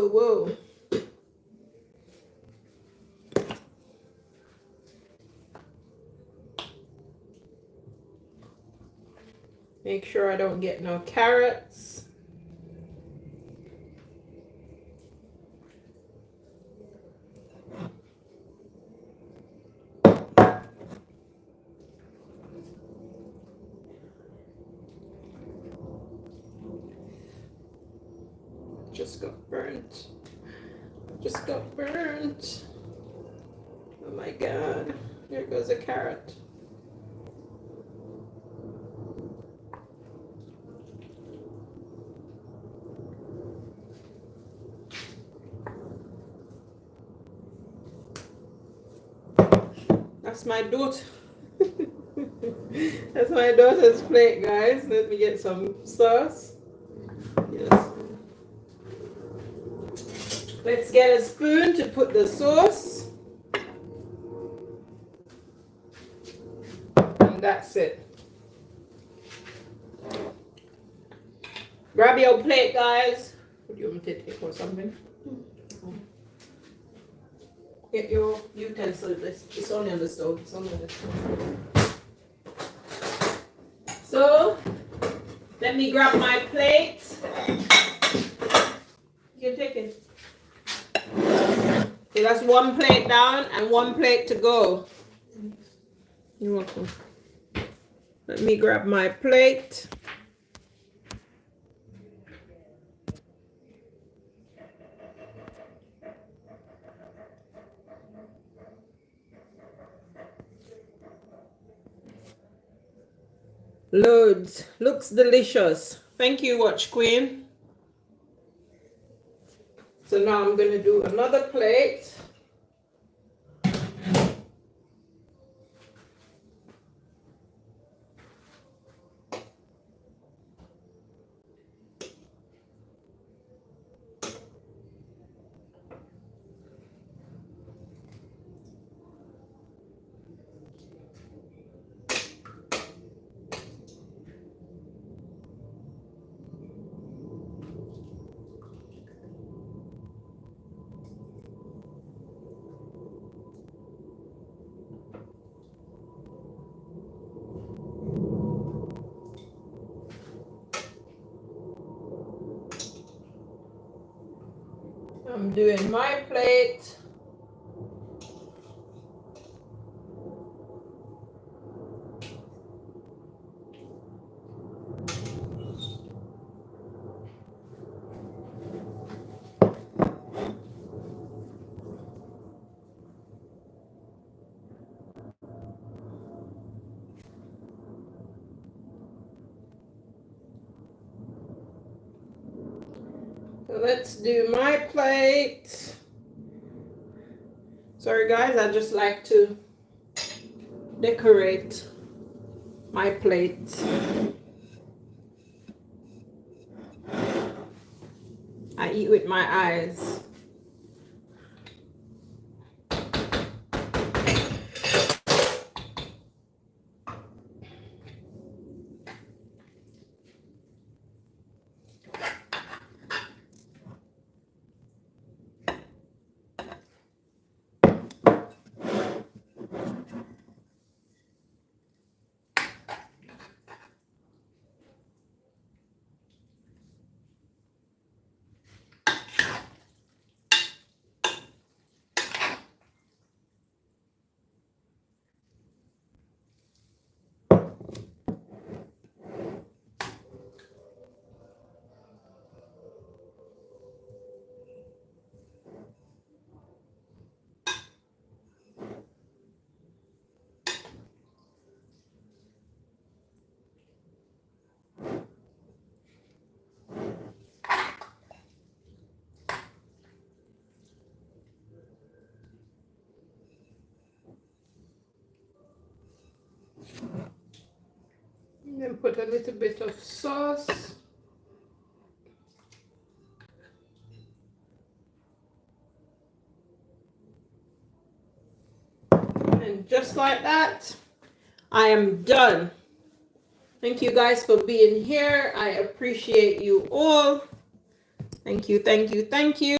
whoa. Make sure I don't get no carrots. Just got burnt. Just got burnt. Oh my god. There goes a carrot. That's my daughter. That's my daughter's plate, guys. Let me get some sauce. Yes. Let's get a spoon to put the sauce. And that's it. Grab your plate, guys. What do you want me to take or something? Get your utensil. It's only on the stove. It's only on the stove. So, let me grab my plate. You can take it. Okay, that's one plate down and one plate to go. You're welcome. Let me grab my plate. Loads. Looks delicious. Thank you, Watch Queen. So now I'm going to do another plate. I'm doing my plate. So let's do my plate. Sorry guys, I just like to decorate my plate. I eat with my eyes. And then put a little bit of sauce. And just like that, I am done. Thank you guys for being here. I appreciate you all. Thank you, thank you, thank you.